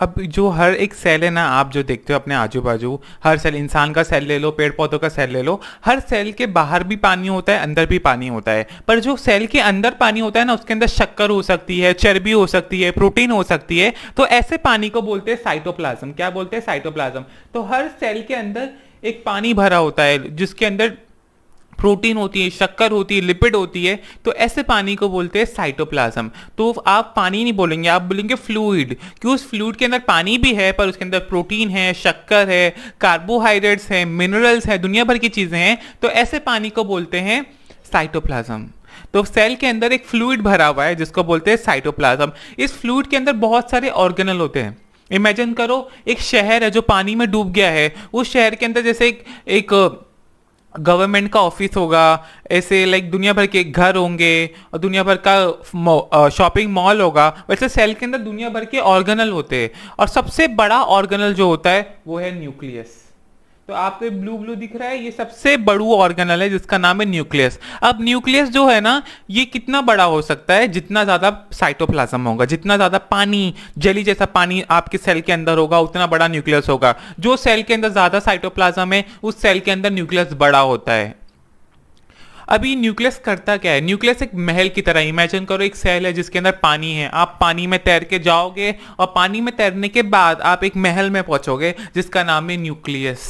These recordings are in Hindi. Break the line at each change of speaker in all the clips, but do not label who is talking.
अब जो हर एक सेल है ना, आप जो देखते हो अपने आजू बाजू, हर सेल, इंसान का सेल ले लो, पेड़ पौधों का सेल ले लो, हर सेल के बाहर भी पानी होता है, अंदर भी पानी होता है। पर जो सेल के अंदर पानी होता है ना, उसके अंदर शक्कर हो सकती है, चर्बी हो सकती है, प्रोटीन हो सकती है। तो ऐसे पानी को बोलते हैं साइटोप्लाज्म। क्या बोलते हैं? साइटोप्लाज्म। तो हर सेल के अंदर एक पानी भरा होता है, जिसके अंदर प्रोटीन होती है, शक्कर होती है, लिपिड होती है। तो ऐसे पानी को बोलते हैं साइटोप्लाज्म। तो आप पानी नहीं बोलेंगे, आप बोलेंगे फ्लूइड, कि उस फ्लूइड के अंदर पानी भी है, पर उसके अंदर प्रोटीन है, शक्कर है, कार्बोहाइड्रेट्स है, मिनरल्स है, दुनिया भर की चीजें हैं। तो ऐसे पानी को बोलते हैं साइटोप्लाज्म। तो सेल के अंदर एक फ्लूइड भरा हुआ है जिसको बोलते हैं साइटोप्लाज्म। इस फ्लूइड के अंदर बहुत सारे ऑर्गेनल होते हैं। इमेजिन करो एक शहर है जो पानी में डूब गया है। उस शहर के अंदर जैसे एक गवर्नमेंट का ऑफिस होगा, ऐसे लाइक दुनिया भर के घर होंगे और दुनिया भर का शॉपिंग मॉल होगा, वैसे सेल के अंदर दुनिया भर के ऑर्गेनल होते हैं। और सबसे बड़ा ऑर्गेनल जो होता है वो है न्यूक्लियस। तो आपको ब्लू ब्लू दिख रहा है, ये सबसे बड़ू ऑर्गेनल है जिसका नाम है न्यूक्लियस। अब न्यूक्लियस जो है ना, ये कितना बड़ा हो सकता है? जितना ज्यादा साइटोप्लाज्म होगा, जितना ज्यादा पानी, जेली जैसा पानी आपके सेल के अंदर होगा, उतना बड़ा न्यूक्लियस होगा। जो सेल के अंदर ज्यादा साइटोप्लाज्म है, उस सेल के अंदर न्यूक्लियस बड़ा होता है। अभी न्यूक्लियस करता क्या है? न्यूक्लियस एक महल की तरह, इमेजिन करो एक सेल है जिसके अंदर पानी है। आप पानी में तैर के जाओगे और पानी में तैरने के बाद आप एक महल में पहुंचोगे जिसका नाम है न्यूक्लियस।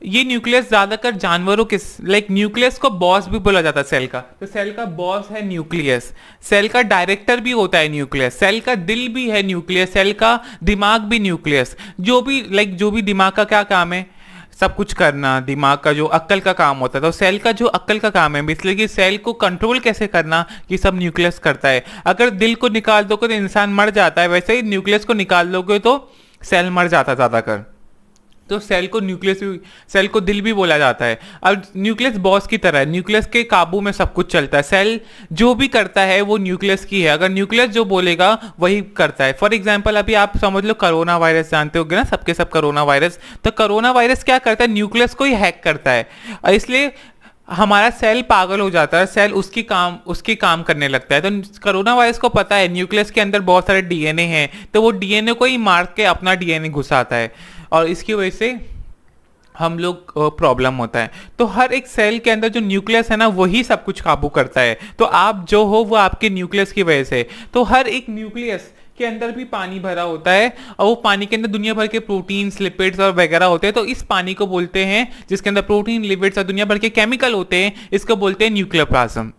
ये न्यूक्लियस ज्यादातर जानवरों के, लाइक न्यूक्लियस को बॉस भी बोला जाता है सेल का। तो सेल का बॉस है न्यूक्लियस, सेल का डायरेक्टर भी होता है न्यूक्लियस, सेल का दिल भी है न्यूक्लियस, सेल का दिमाग भी न्यूक्लियस। जो भी दिमाग का क्या काम है? सब कुछ करना। दिमाग का जो अक्ल का काम होता है, तो सेल का जो अक्ल का काम है, इसलिए कि सेल को कंट्रोल कैसे करना, ये सब न्यूक्लियस करता है। अगर दिल को निकाल दोगे तो इंसान मर जाता है, वैसे ही न्यूक्लियस को निकाल दोगे तो सेल मर जाता है ज्यादातर। तो सेल को न्यूक्लियस, सेल को दिल भी बोला जाता है। अब न्यूक्लियस बॉस की तरह है, न्यूक्लियस के काबू में सब कुछ चलता है। सेल जो भी करता है वो न्यूक्लियस की है, अगर न्यूक्लियस जो बोलेगा वही करता है। फॉर एग्जांपल अभी आप समझ लो कोरोना वायरस, जानते होगे ना सबके सब कोरोना वायरस। तो कोरोना वायरस क्या करता है? न्यूक्लियस को ही हैक करता है, और इसलिए हमारा सेल पागल हो जाता है, सेल उसकी काम करने लगता है। तो कोरोना वायरस को पता है न्यूक्लियस के अंदर बहुत सारे डीएनए हैं, तो वो डीएनए को ही मार के अपना डीएनए घुसाता है, और इसकी वजह से हम लोग प्रॉब्लम होता है। तो हर एक सेल के अंदर जो न्यूक्लियस है ना, वही सब कुछ काबू करता है। तो आप जो हो वो आपके न्यूक्लियस की वजह से। तो हर एक न्यूक्लियस के अंदर भी पानी भरा होता है, और वो पानी के अंदर दुनिया भर के प्रोटीन्स, लिपिड्स और वगैरह होते हैं। तो इस पानी को बोलते हैं, जिसके अंदर प्रोटीन, लिपिड्स और दुनिया भर के केमिकल होते हैं, इसको बोलते हैं न्यूक्लियोप्लाज्म।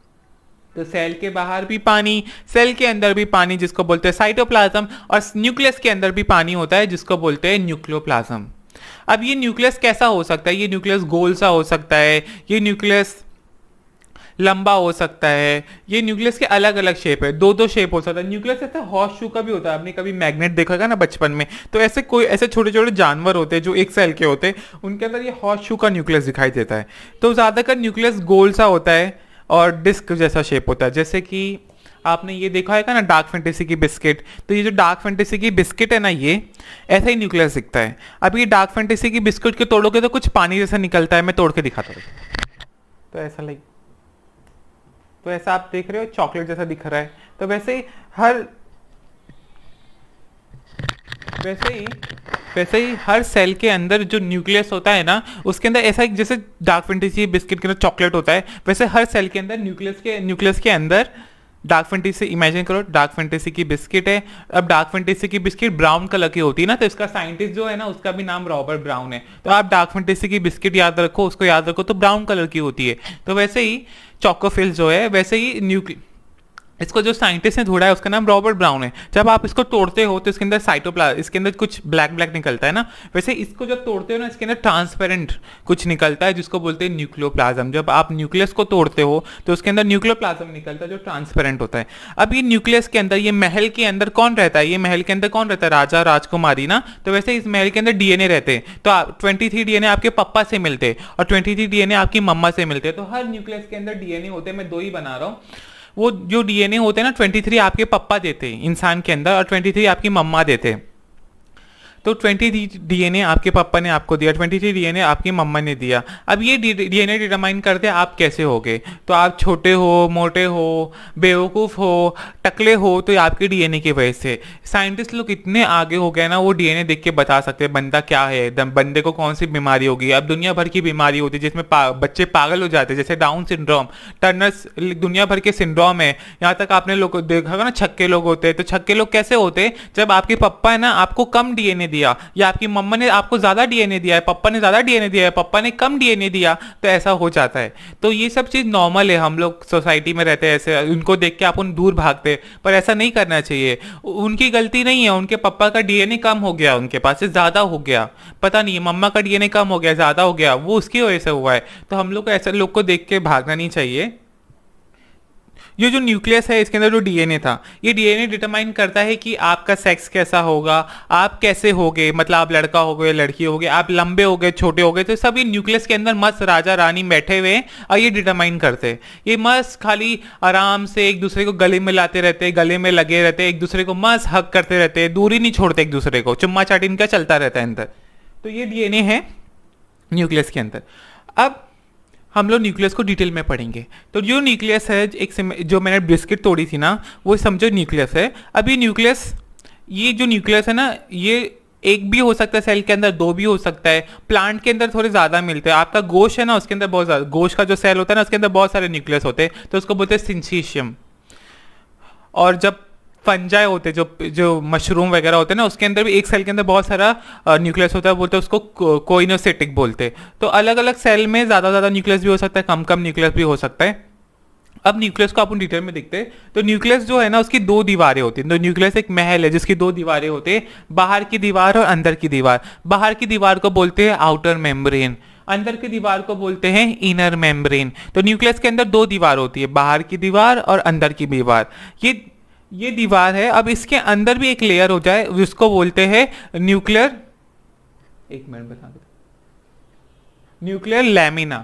तो सेल के बाहर भी पानी, सेल के अंदर भी पानी, जिसको बोलते हैं साइटोप्लाज्म, और न्यूक्लियस के अंदर भी पानी होता है जिसको बोलते हैं न्यूक्लियोप्लाज्म। अब ये न्यूक्लियस कैसा हो सकता है? ये न्यूक्लियस गोल सा हो सकता है, ये न्यूक्लियस लंबा हो सकता है, ये न्यूक्लियस के अलग अलग शेप है, दो शेप हो सकता है। न्यूक्लियस ऐसा हॉर्स शू का भी होता है, आपने कभी मैग्नेट देखा होगा ना बचपन में। तो ऐसे छोटे छोटे जानवर होते हैं जो एक सेल के होते हैं, उनके अंदर ये हॉर्स शू का न्यूक्लियस दिखाई देता है। तो ज्यादातर न्यूक्लियस गोल सा होता है और डिस्क जैसा शेप होता है। जैसे कि आपने ये देखा है ना डार्क फैंटेसी की बिस्किट, तो ये जो डार्क फैंटेसी की बिस्किट है ना, ये ऐसा ही न्यूक्लियस दिखता है। अब ये डार्क फैंटेसी की बिस्किट के तोड़ोगे तो कुछ पानी जैसा निकलता है, मैं तोड़ के दिखाता हूँ। तो ऐसा लाइक, तो ऐसा आप देख रहे हो चॉकलेट जैसा दिख रहा है। तो वैसे ही हर सेल के अंदर जो न्यूक्लियस होता है ना, उसके अंदर ऐसा जैसे डार्क फैंटेसी बिस्किट के अंदर चॉकलेट होता है, वैसे हर सेल के अंदर न्यूक्लियस के अंदर डार्क फैंटेसी, इमेजिन करो डार्क फैंटेसी की बिस्किट है। अब डार्क फैंटेसी की बिस्किट ब्राउन कलर की होती है ना, तो इसका साइंटिस्ट जो है ना, उसका भी नाम रॉबर्ट ब्राउन है। तो आप डार्क फैंटेसी की बिस्किट याद रखो, उसको याद रखो, तो ब्राउन कलर की होती है। तो वैसे ही चोकोफिल्स जो है, वैसे ही इसको जो साइंटिस्ट ने ढूंढा है उसका नाम रॉबर्ट ब्राउन है। जब आप इसको तोड़ते हो तो इसके अंदर इसके अंदर कुछ ब्लैक ब्लैक निकलता है ना, वैसे इसको जब तोड़ते हो ना, इसके अंदर ट्रांसपेरेंट कुछ निकलता है जिसको बोलते हैं न्यूक्लियोप्लाज्म। जब आप न्यूक्लियस को तोड़ते हो तो उसके अंदर न्यूक्लियोप्लाज्म निकलता है जो ट्रांसपेरेंट होता है। अब ये न्यूक्लियस के अंदर, ये महल के अंदर कौन रहता है? ये महल के अंदर कौन रहता है? राजा राजकुमारी ना। तो वैसे इस महल के अंदर डीएनए रहते हैं। तो 23 डीएनए आपके पापा से मिलते हैं और 23 डीएनए आपकी मम्मा से मिलते हैं। तो हर न्यूक्लियस के अंदर डीएनए होते हैं, मैं 2 ही बना रहा हूँ। वो जो डीएनए होते हैं ना, 23 आपके पापा देते हैं इंसान के अंदर, और 23 आपकी मम्मा देते हैं। तो 23 डीएनए आपके पापा ने आपको दिया, 23 डीएनए आपकी मम्मा ने दिया। अब ये डीएनए डिटरमाइन करते हैं आप कैसे होगे। तो आप छोटे हो, मोटे हो, बेवकूफ़ हो, टकले हो तो ये आपके डीएनए की वजह से। साइंटिस्ट लोग इतने आगे हो गए ना, वो डीएनए देख के बता सकते हैं बंदा क्या है, एकदम बंदे को कौन सी बीमारी होगी। अब दुनिया भर की बीमारी होती है जिसमें बच्चे पागल हो जाते हैं, जैसे डाउन सिंड्रोम, टर्नर, दुनिया भर के सिंड्रोम है। यहाँ तक आपने लोग देखा होगा ना, छक्के लोग होते हैं। तो छक्के लोग कैसे होते हैं? जब आपके पप्पा है ना आपको कम डीएनए दिया, या आपकी मम्मा ने आपको ज्यादा डीएनए दिया है, पप्पा ने ज्यादा डीएनए दिया है, पप्पा ने कम डीएनए दिया, तो ऐसा हो जाता है। तो ये सब चीज नॉर्मल है, हम लोग सोसाइटी में रहते हैं ऐसे, उनको देख के आप उन दूर भागते, पर ऐसा नहीं करना चाहिए। उनकी गलती नहीं है, उनके पापा का डीएनए कम हो गया, उनके पास से ज्यादा हो गया, पता नहीं मम्मा का डीएनए कम हो गया, ज्यादा हो गया, वो उसकी वजह से हुआ है। तो हम लोग को ऐसे लोग को देख के भागना नहीं चाहिए। ये जो न्यूक्लियस है इसके अंदर जो डीएनए था, ये डीएनए डिटरमाइन करता है कि आपका सेक्स कैसा होगा, आप कैसे होगे, मतलब आप लड़का हो गए, लड़की हो गए, आप लंबे हो गए, छोटे हो गए, तो सब ये न्यूक्लियस के अंदर मस्त राजा रानी बैठे हुए हैं और ये डिटरमाइन करते हैं। ये मस्त खाली आराम से एक दूसरे को गले में लाते रहते हैं, गले में लगे रहते हैं, एक दूसरे को मस्त हक करते रहते हैं, दूरी नहीं छोड़ते एक दूसरे को, चुम्मा चाटी इनका चलता रहता है अंदर। तो ये डीएनए है न्यूक्लियस के अंदर। अब हम लोग न्यूक्लियस को डिटेल में पढ़ेंगे। तो जो न्यूक्लियस है, जो मैंने बिस्किट तोड़ी थी ना, वो समझो न्यूक्लियस है। अभी न्यूक्लियस, ये जो न्यूक्लियस है ना, ये एक भी हो सकता है सेल के अंदर, दो भी हो सकता है। प्लांट के अंदर थोड़े ज़्यादा मिलते हैं। आपका गोश्त है ना, उसके अंदर बहुत ज़्यादा, गोश्त का जो सेल होता है ना, उसके अंदर बहुत सारे न्यूक्लियस होते हैं, तो उसको बोलते हैं सिंचीशियम। और जब फंजाई होते, जो मशरूम वगैरह होते हैं ना, उसके अंदर भी एक सेल के अंदर बहुत सारा न्यूक्लियस होता है, बोलते हैं उसको कोइनोसिटिक बोलते हैं। तो अलग अलग सेल में ज़्यादा न्यूक्लियस भी हो सकता है, कम कम न्यूक्लियस भी हो सकता है। अब न्यूक्लियस को अपन डिटेल में देखते हैं। तो न्यूक्लियस जो है ना, उसकी दो दीवारें होती हैं। तो न्यूक्लियस एक महल है जिसकी दो दीवारें होती हैं, बाहर की दीवार और अंदर की दीवार। बाहर की दीवार को बोलते हैं आउटर मेम्ब्रेन, अंदर की दीवार को बोलते हैं इनर मेम्ब्रेन। तो न्यूक्लियस के अंदर दो दीवार होती है, बाहर की दीवार और अंदर की दीवार। ये दीवार है। अब इसके अंदर भी एक लेयर हो जाए, जिसको बोलते हैं न्यूक्लियर, एक मिनट बता दो, न्यूक्लियर लैमिना।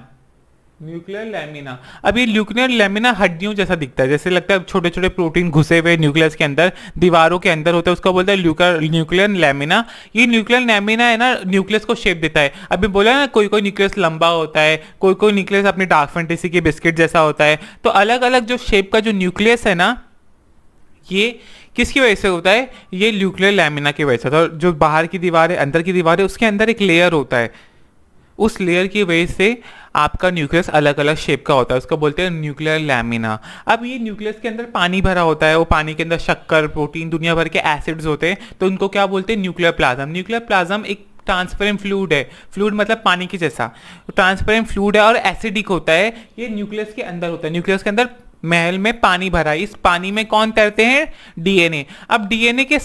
Nuclear lamina. अब ये न्यूक्लियर लैमिना हड्डियों जैसा दिखता है, जैसे लगता है छोटे छोटे प्रोटीन घुसे हुए न्यूक्लियस के अंदर, दीवारों के अंदर होता है, उसको बोलते हैं न्यूक्लियर लैमिना। ये न्यूक्लियर लैमिना है ना, न्यूक्लियस को शेप देता है। अभी बोला ना, कोई कोई न्यूक्लियस लंबा होता है, कोई कोई न्यूक्लियस अपनी डार्क फैंटेसी के बिस्किट जैसा होता है। तो अलग अलग जो शेप का जो न्यूक्लियस है ना, ये किसकी वजह से होता है? ये न्यूक्लियर लैमिना की वजह से। तो जो बाहर की दीवार है, अंदर की दीवार है, उसके अंदर एक लेयर होता है, उस लेयर की वजह से आपका न्यूक्लियस अलग अलग शेप का होता है, उसको बोलते हैं न्यूक्लियर लैमिना। अब ये न्यूक्लियस के अंदर पानी भरा होता है, वो पानी के अंदर शक्कर, प्रोटीन, दुनिया भर के एसिड्स होते हैं, तो उनको क्या बोलते हैं? Nuclear plasm. न्यूक्लियर प्लाज्म एक ट्रांसपेरेंट फ्लूइड है, फ्लूइड मतलब पानी की जैसा, ट्रांसपेरेंट फ्लूइड है और एसिडिक होता है। ये न्यूक्लियस के अंदर होता है, न्यूक्लियस के अंदर महल में पानी भरा है। इस पानी में कौन तैरते हैं? डीएनए। अब डीएनए के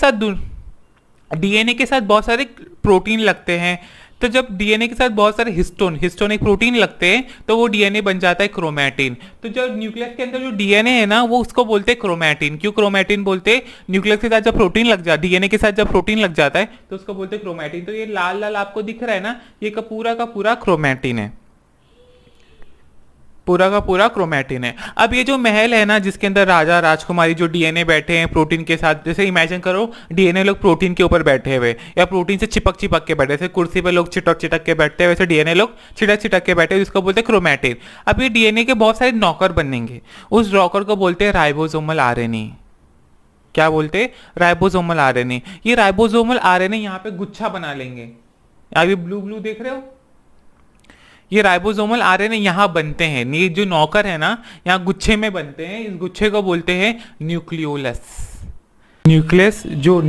साथ बहुत सारे प्रोटीन लगते हैं। तो जब डीएनए के साथ बहुत सारे हिस्टोन एक प्रोटीन लगते हैं, तो वो डीएनए बन जाता है क्रोमैटिन। तो जो न्यूक्लियस के अंदर जो डीएनए है ना, वो उसको बोलते हैं क्रोमैटिन। क्यों क्रोमैटिन बोलते हैं? न्यूक्लियस के साथ जब प्रोटीन लग जाता है, डीएनए के साथ जब प्रोटीन लग जाता है, तो उसको बोलते हैं क्रोमैटिन। तो ये लाल लाल आपको दिख रहा है ना, ये का पूरा क्रोमैटिन है, पूरा का पूरा क्रोमैटिन है। अब ये जो महल है ना, जिसके अंदर राजा राजकुमारी जो डीएनए बैठे हैं प्रोटीन के साथ, जैसे इमेजिन करो डीएनए लोग प्रोटीन के ऊपर बैठे हुए, या प्रोटीन से चिपक के बैठे, जैसे कुर्सी पे लोग चिटक के बैठते हैं, वैसे डीएनए लोग चिटक के बैठे, जिसको बोलते हैं क्रोमैटिन। अब ये डीएनए के बहुत सारे नौकर बनेंगे, उस नौकर को बोलते हैं राइबोसोमल आरएनए। क्या बोलते हैं? Ribosomal RNA. ये राइबोसोमल आरएनए यहाँ पे गुच्छा बना लेंगे, अभी ब्लू देख रहे हो, ये राइबोसोमल आरएनए यहाँ बनते हैं। ये जो नौकर है ना, यहाँ गुच्छे में बनते हैं, इस गुच्छे को बोलते हैं न्यूक्लियोलस। जो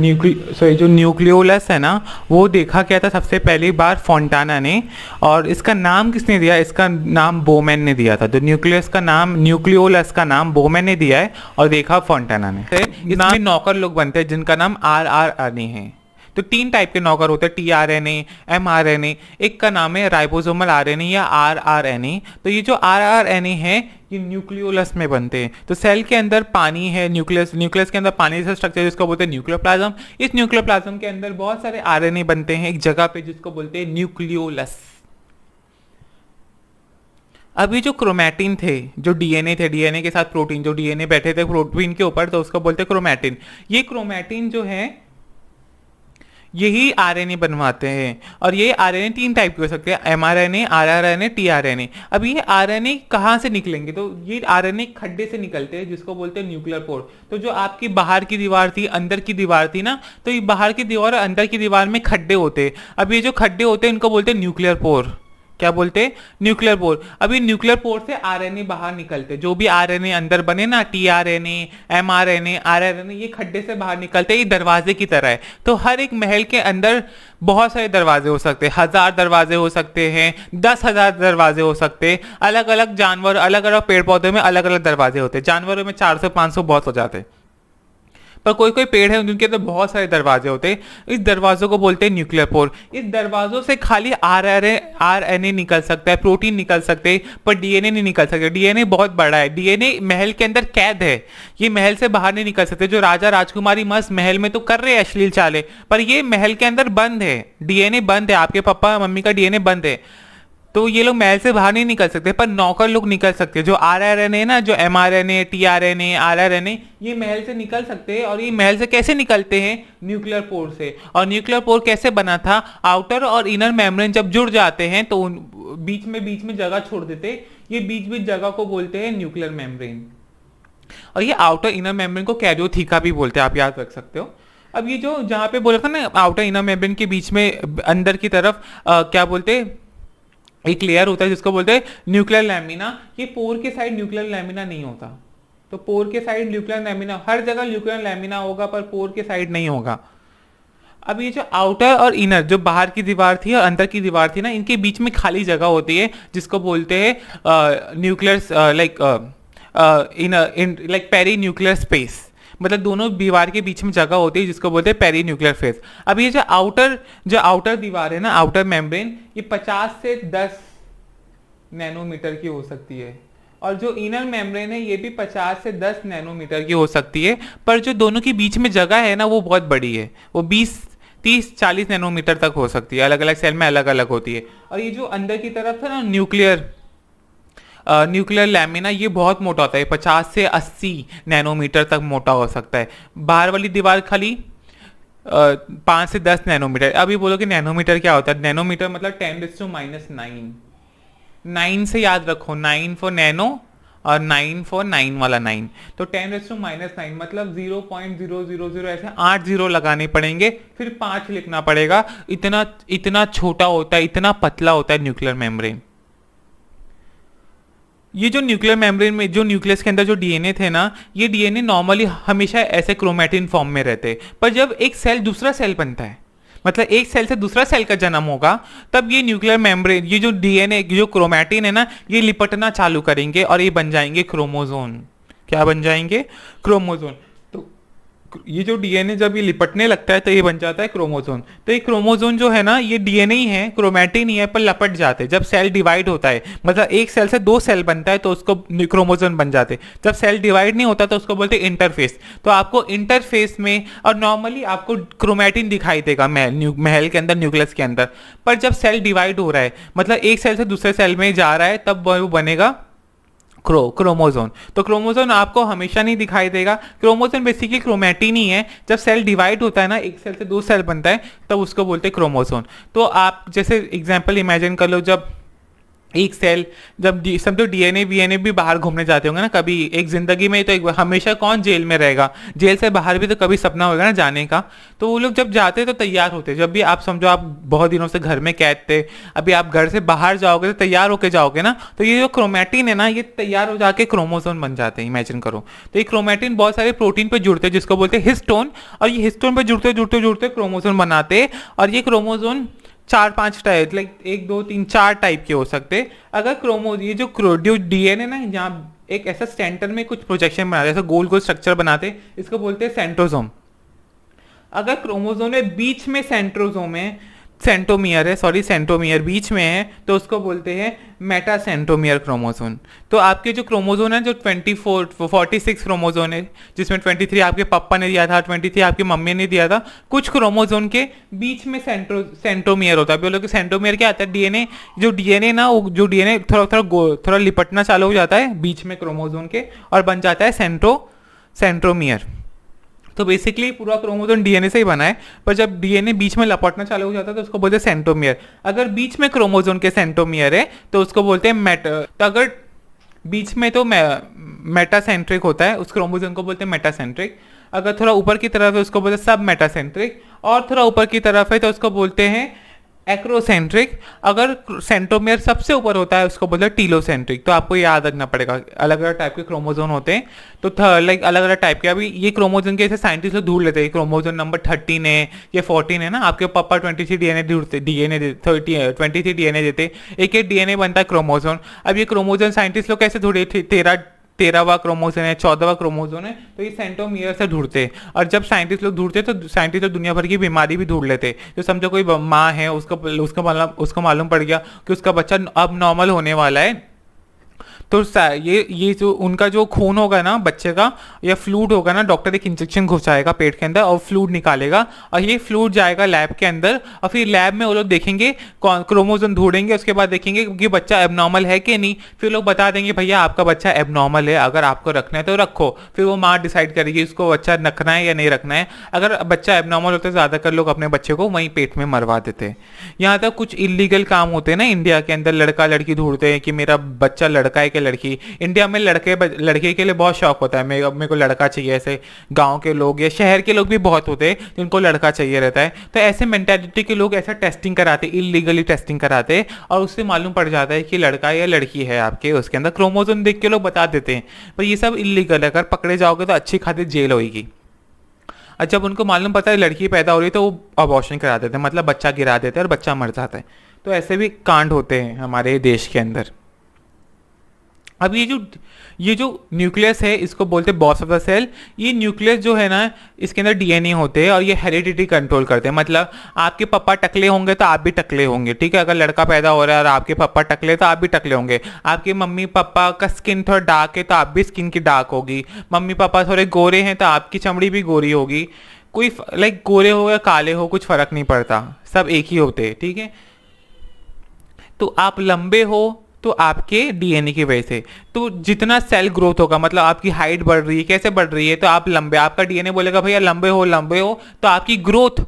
न्यूक्लियोलस है ना, वो देखा गया था सबसे पहली बार फोंटाना ने, और इसका नाम किसने दिया? इसका नाम बोमेन ने दिया था। तो न्यूक्लियोलस का नाम बोमेन ने दिया है और देखा फोंटाना ने। इसमें नौकर लोग बनते हैं जिनका नाम आरआरएनए है। तो 3 टाइप के नौकर होते हैं, टीआरएनए, एमआरएनए। एक का नाम है राइबोसोमल आरएनए या आरआरएनए। तो ये जो आरआरएनए है, ये न्यूक्लियोलस में बनते हैं। तो सेल के अंदर पानी है, न्यूक्लियस के अंदर पानी जैसा स्ट्रक्चर, जिसको बोलते हैं न्यूक्लियर प्लाज्म। इस न्यूक्लियर प्लाज्म के अंदर बहुत सारे आरएनए बनते हैं एक जगह पे, जिसको बोलते हैं न्यूक्लियोलस। अभी जो क्रोमैटिन थे, जो डीएनए थे, डीएनए के साथ प्रोटीन, जो डीएनए बैठे थे प्रोटीन के ऊपर, तो उसको बोलते हैं क्रोमैटिन। ये क्रोमैटिन जो है, यही आरएनए बनवाते हैं। और ये आरएनए तीन टाइप के हो सकते हैं, एमआरएनए, आरआरएनए, टीआरएनए। अब ये आरएनए कहाँ से निकलेंगे, तो ये आरएनए खड्डे से निकलते हैं जिसको बोलते हैं न्यूक्लियर पोर। तो जो आपकी बाहर की दीवार थी, अंदर की दीवार थी ना, तो ये बाहर की दीवार और अंदर की दीवार में खड्डे होते हैं। अब ये जो खड्डे होते हैं इनको बोलते हैं न्यूक्लियर पोर। क्या बोलते हैं, न्यूक्लियर पोर। अभी न्यूक्लियर पोर से आरएनए बाहर निकलते, जो भी आरएनए अंदर बने ना, टीआरएनए, एमआरएनए, आरआरएनए, ये खड्डे से बाहर निकलते, ये दरवाजे की तरह है। तो हर एक महल के अंदर बहुत सारे दरवाजे हो सकते हैं, 1000 दरवाजे हो सकते हैं, 10,000 दरवाजे हो सकते हैं। अलग अलग जानवर, अलग अलग पेड़ पौधे में अलग अलग दरवाजे होते हैं। जानवरों में 400-500 बहुत हो जाते हैं, पर कोई कोई पेड़ है उनके अंदर बहुत सारे दरवाजे होते हैं। इस दरवाजों को बोलते हैं न्यूक्लियर पोर। इस दरवाजों से खाली आरएनए निकल सकता है, प्रोटीन निकल सकते हैं, पर डीएनए नहीं निकल सकते। डीएनए बहुत बड़ा है, डीएनए महल के अंदर कैद है, ये महल से बाहर नहीं निकल सकते। जो राजा राजकुमारी मस्त महल में तो कर रहे हैं अश्लील चालें, पर ये महल के अंदर बंद है, डीएनए बंद है, आपके पापा मम्मी का डीएनए बंद है, तो ये लोग महल से बाहर नहीं निकल सकते। पर नौकर लोग निकल सकते हैं, जो आरआरएनए ना, जो एमआरएनए, टीआरएनए, आरआरएनए, ये महल से निकल सकते हैं। और ये महल से कैसे निकलते हैं, न्यूक्लियर पोर से। और न्यूक्लियर पोर कैसे बना था, आउटर और इनर मेम्ब्रेन जब जुड़ जाते हैं तो बीच में जगह छोड़ देते, ये बीच जगह को बोलते हैं न्यूक्लियर मेम्ब्रेन। और ये आउटर इनर मेम्ब्रेन को कैरियोथीका भी बोलते हैं, आप याद रख सकते हो। अब ये जो जहाँ पे बोला था ना, आउटर इनर मेम्ब्रेन के बीच में अंदर की तरफ क्या बोलते हैं, एक लेयर होता है जिसको बोलते हैं न्यूक्लियर लैमिना। ये पोर के साइड न्यूक्लियर लैमिना नहीं होता, तो पोर के साइड न्यूक्लियर लैमिना, हर जगह न्यूक्लियर लैमिना होगा पर पोर के साइड नहीं होगा। अब ये जो आउटर और इनर, जो बाहर की दीवार थी और अंदर की दीवार थी ना, इनके बीच में खाली जगह होती है जिसको बोलते हैं nuclear like perinuclear space. मतलब दोनों दीवार के बीच में जगह होती है जिसको बोलते हैं पेरी न्यूक्लियर फेस। अब ये जो आउटर दीवार है ना, आउटर मेम्ब्रेन, ये 50 से 10 नैनोमीटर की हो सकती है। और जो इनर मेम्ब्रेन है ये भी 50 से 10 नैनोमीटर की हो सकती है। पर जो दोनों के बीच में जगह है ना, वो बहुत बड़ी है, वो 20, 30, 40 नैनोमीटर तक हो सकती है। अलग अलग सेल में अलग अलग होती है। और ये जो अंदर की तरफ था ना, न्यूक्लियर लैमिना, ये बहुत मोटा होता है, 50 से 80 नैनोमीटर तक मोटा हो सकता है। बाहर वाली दीवार खाली 5 से 10 नैनोमीटर। अभी बोलो कि नैनोमीटर क्या होता है, नैनोमीटर मतलब 10⁻⁹ 9 से याद रखो, 9 फॉर नैनो और 9 फॉर 9 वाला 9, तो 10⁻⁹ मतलब 0.000 ऐसे 8 जीरो लगाने पड़ेंगे, फिर 5 लिखना पड़ेगा। इतना छोटा होता है, इतना पतला होता है न्यूक्लियर मेम्ब्रेन। ये जो न्यूक्लियर मेम्ब्रेन में, जो न्यूक्लियस के अंदर जो डीएनए थे ना, ये डीएनए नॉर्मली हमेशा ऐसे क्रोमैटिन फॉर्म में रहते, पर जब एक सेल दूसरा सेल बनता है, मतलब एक सेल से दूसरा सेल का जन्म होगा, तब ये न्यूक्लियर मेम्ब्रेन, ये जो डीएनए, जो क्रोमैटिन है ना, ये लिपटना चालू करेंगे और ये बन जाएंगे क्रोमोजोन। क्या बन जाएंगे, क्रोमोजोन। तो ये जो डीएनए जब ये लिपटने लगता है तो ये बन जाता है क्रोमोजोन। तो ये क्रोमोजोन जो है ना, ये डीएनए ही है, क्रोमैटिन ही है, पर लपट जाते हैं जब सेल डिवाइड होता है। मतलब एक सेल से 2 सेल बनता है तो उसको क्रोमोजोन बन जाते। जब सेल डिवाइड नहीं होता तो उसको बोलते हैं इंटरफेस। तो आपको इंटरफेस में, और नॉर्मली आपको क्रोमैटिन दिखाई देगा महल के अंदर, न्यूक्लियस के अंदर। पर जब सेल डिवाइड हो रहा है, मतलब एक सेल से दूसरे सेल में जा रहा है, तब वो बनेगा क्रोमोजोन। तो क्रोमोजोन आपको हमेशा नहीं दिखाई देगा। क्रोमोजोन बेसिकली क्रोमैटिन ही है। जब सेल डिवाइड होता है ना, एक सेल से 2 सेल बनता है, तब उसको बोलते हैं क्रोमोजोन। तो आप जैसे एग्जांपल इमेजिन कर लो, जब एक सेल, जब समझो डीएनए वीएनए भी बाहर घूमने जाते होंगे ना कभी एक जिंदगी में, तो एक हमेशा कौन जेल में रहेगा, जेल से बाहर भी तो कभी सपना होगा ना जाने का। तो वो लोग जब जाते तो तैयार होते, जब भी आप समझो आप बहुत दिनों से घर में कैद थे, अभी आप घर से बाहर जाओगे तो तैयार होके जाओगे ना, तो ये जो क्रोमैटिन है ना, ये तैयार हो जाके क्रोमोजोन बन जाते हैं, इमेजिन करो। तो ये क्रोमैटिन बहुत सारे प्रोटीन पे जुड़ते हैं जिसको बोलते हैं हिस्टोन, और ये हिस्टोन पे जुड़ते जुड़ते जुड़ते क्रोमोजोन बनाते हैं। और ये क्रोमोजोन 4-5 टाइप, लाइक 1, 2, 3, 4 टाइप के हो सकते। अगर ये जो डीएनए ना, जहाँ एक ऐसा सेंटर में कुछ प्रोजेक्शन बनाते, ऐसा गोल गोल स्ट्रक्चर बनाते, इसको बोलते हैं सेंट्रोसोम। अगर क्रोमोसोम में बीच में सेंट्रोसोम है, सेंट्रोमियर बीच में है, तो उसको बोलते हैं मेटासेंट्रोमियर क्रोमोसोम। तो आपके जो क्रोमोसोम है, जो 46 क्रोमोसोम है, जिसमें 23 आपके पापा ने दिया था, 23 आपकी मम्मी ने दिया था, कुछ क्रोमोसोम के बीच में सेंट्रोमियर होता है। बोलो कि सेंट्रोमियर क्या आता है, डीएनए, जो डीएनए ना, जो डीएनए थोड़ा लिपटना चालू हो जाता है बीच में क्रोमोसोम के, और बन जाता है सेंट्रोमियर। तो बेसिकली पूरा क्रोमोसोम डीएनए से ही बना है, पर जब डीएनए बीच में लपटना चालू हो जाता है तो उसको बोलते हैं सेंट्रोमियर। अगर बीच में क्रोमोसोम के सेंट्रोमियर है तो उसको बोलते हैं तो अगर बीच में तो मेटासेंट्रिक होता है, उस क्रोमोसोम को बोलते हैं मेटासेंट्रिक। अगर थोड़ा ऊपर की तरफ है उसको बोलते हैं सब मेटासेंट्रिक, और थोड़ा ऊपर की तरफ है तो उसको बोलते हैं एक्रोसेंट्रिक। अगर सेंट्रोमियर सबसे ऊपर होता है उसको बोलते हैं टीलोसेंट्रिक। तो आपको याद रखना पड़ेगा, अलग अलग टाइप के क्रोमोसोम होते हैं, तो लाइक अलग अलग टाइप के। अभी ये क्रोमोसोम के ऐसे साइंटिस्ट लोग ढूंढ लेते हैं, क्रोमोसोम नंबर 13 है या 14 है ना, आपके पापा 23 डीएनए ढूंढते, डीएनए 23 डीएनए देते, एक एक डीएनए बनता है क्रोमोसोम। अब ये क्रोमोसोम साइंटिस्ट लोग कैसे ढूंढे, 13वां क्रोमोसोम है, 14वां क्रोमोसोम है, तो ये सेंट्रोमियर से ढूंढते हैं। और जब साइंटिस्ट लोग ढूंढते तो साइंटिस्ट लोग दुनिया भर की बीमारी भी ढूंढ लेते। तो समझो कोई माँ है, उसको मालूम पड़ गया कि उसका बच्चा अब नॉर्मल होने वाला है, तो ये जो उनका जो खून होगा ना बच्चे का, या फ्लूइड होगा ना, डॉक्टर एक इंजेक्शन घुसाएगा पेट के अंदर और फ्लूइड निकालेगा, और ये फ्लूइड जाएगा लैब के अंदर, और फिर लैब में वो लोग देखेंगे, क्रोमोसोम ढूंढेंगे, उसके बाद देखेंगे कि बच्चा एबनॉर्मल है कि नहीं, फिर लोग बता देंगे भैया आपका बच्चा एबनॉर्मल है, अगर आपको रखना है तो रखो। फिर वो माँ डिसाइड करेगी उसको बच्चा रखना है या नहीं रखना है। अगर बच्चा एबनॉर्मल होता है, ज़्यादातर लोग अपने बच्चे को वहीं पेट में मरवा देते हैं। यहाँ तक कुछ इलीगल काम होते हैं ना इंडिया के अंदर, लड़का लड़की ढूंढते हैं कि मेरा बच्चा लड़का है कि लड़की। इंडिया में लड़के के लिए बहुत शौक होता है, मेरे को लड़का चाहिए। ऐसे गांव के लोग या शहर के लोग भी बहुत होते हैं जिनको लड़का चाहिए रहता है। तो ऐसे मेंटालिटी के लोग ऐसा टेस्टिंग कराते, इलीगली टेस्टिंग कराते, और उससे मालूम पड़ जाता है कि लड़का या लड़की है आपके, उसके अंदर क्रोमोसोम देख के लोग बता देते हैं। पर ये सब इलीगल है, अगर पकड़े जाओगे तो अच्छी खासी जेल होगी। और जब उनको मालूम पता है लड़की पैदा हो रही है तो वो अबॉर्शन करा देते हैं, मतलब बच्चा गिरा देते हैं और बच्चा मर जाता है। तो ऐसे भी कांड होते हैं हमारे देश के अंदर। अब ये जो न्यूक्लियस है इसको बोलते हैं बॉस ऑफ द सेल। ये न्यूक्लियस जो है ना, इसके अंदर डीएनए होते हैं और ये हेरिडिटी कंट्रोल करते हैं। मतलब आपके पापा टकले होंगे तो आप भी टकले होंगे, ठीक है। अगर लड़का पैदा हो रहा है और आपके पापा टकले तो आप भी टकले होंगे। आपके मम्मी पापा का स्किन थोड़ा डार्क है तो आप भी स्किन की डार्क होगी। मम्मी पापा थोड़े गोरे हैं तो आपकी चमड़ी भी गोरी होगी। कोई लाइक गोरे हो या काले हो कुछ फर्क नहीं पड़ता, सब एक ही होते हैं, ठीक है। तो आप लंबे हो तो आपके डीएनए की वजह से, तो जितना सेल ग्रोथ होगा, मतलब आपकी हाइट बढ़ रही है, कैसे बढ़ रही है, तो आप लंबे, आपका डीएनए बोलेगा भैया लंबे हो, तो आपकी ग्रोथ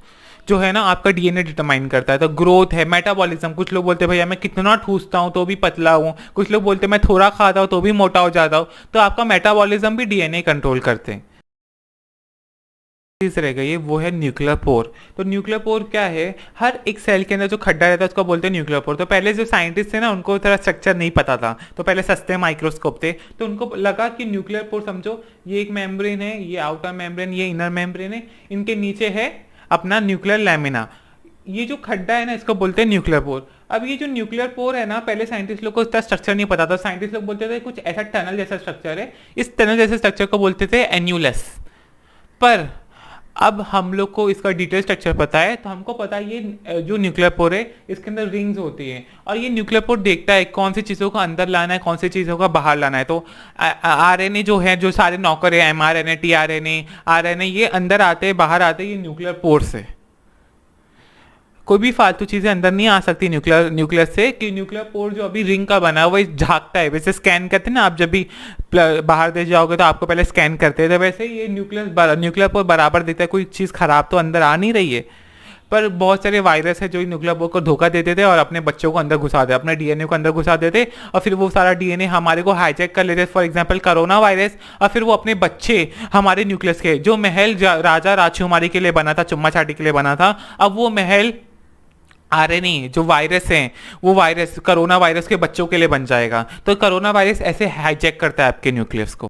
जो है ना आपका डीएनए डिटरमाइन करता है। तो ग्रोथ है, मेटाबॉलिज्म, कुछ लोग बोलते हैं भैया मैं कितना ठूसता हूँ तो भी पतला हूँ, कुछ लोग बोलते हैं मैं थोड़ा खाता हूँ तो भी मोटा हो जाता हूँ। तो आपका मेटाबॉलिज्म भी डीएनए कंट्रोल करते हैं। चीज रह गई है वो है न्यूक्लियर पोर। तो न्यूक्लियर पोर क्या है, हर एक सेल के अंदर जो खड्डा रहता है उसको बोलते हैं न्यूक्लियर पोर। तो पहले जो साइंटिस्ट थे ना उनको थोड़ा स्ट्रक्चर नहीं पता था, तो पहले सस्ते माइक्रोस्कोप थे, तो उनको लगा कि न्यूक्लियर पोर समझो ये एक मेम्ब्रेन है, ये आउटर मेम्ब्रेन, ये इनर मेम्ब्रेन है, इनके नीचे है अपना न्यूक्लियर लैमिना। ये जो खड्डा है ना इसको बोलते हैं न्यूक्लियर पोर। अब ये जो न्यूक्लियर पोर है ना, पहले साइंटिस्ट लोग को इसका स्ट्रक्चर नहीं पता था। साइंटिस्ट लोग बोलते थे कुछ ऐसा टनल जैसा स्ट्रक्चर है, इस टनल जैसे स्ट्रक्चर को बोलते थे एन्यूलस। पर अब हम लोग को इसका डिटेल स्ट्रक्चर पता है, तो हमको पता है ये जो न्यूक्लियर पोर है इसके अंदर रिंग्स होती हैं, और ये न्यूक्लियर पोर देखता है कौन सी चीज़ों को अंदर लाना है, कौन सी चीज़ों का बाहर लाना है। तो आरएनए जो है, जो सारे नौकर है, एमआरएनए, टीआरएनए, आरएनए, ये अंदर आते हैं बाहर आते हैं ये न्यूक्लियर पोर से। कोई भी फालतू चीजें अंदर नहीं आ सकती न्यूक्लियस से, कि न्यूक्लियर पोर जो अभी रिंग का बना है वो झांकता है, वैसे स्कैन करते हैं ना आप, जब भी बाहर देश जाओगे तो आपको पहले स्कैन करते हैं, तो वैसे ये न्यूक्लियर पोर बराबर देखता है कोई चीज़ खराब तो अंदर आ नहीं रही है। पर बहुत सारे वायरस है जो न्यूक्लियर पोर को धोखा देते थे और अपने बच्चों को अंदर घुसा देते, अपने डीएनए को अंदर घुसा देते, और फिर वो सारा डीएनए हमारे को हाईजैक कर लेते, फॉर एग्जांपल कोरोना वायरस, और फिर वो अपने बच्चे हमारे न्यूक्लियस के, जो महल राजा राजकुमारी के लिए बना था, चुम्मा चाटी के लिए बना था, अब वो महल आरएनए जो वायरस हैं, वो वायरस कोरोना वायरस के बच्चों के लिए बन जाएगा। तो कोरोना वायरस ऐसे हाईजैक करता है आपके न्यूक्लियस को।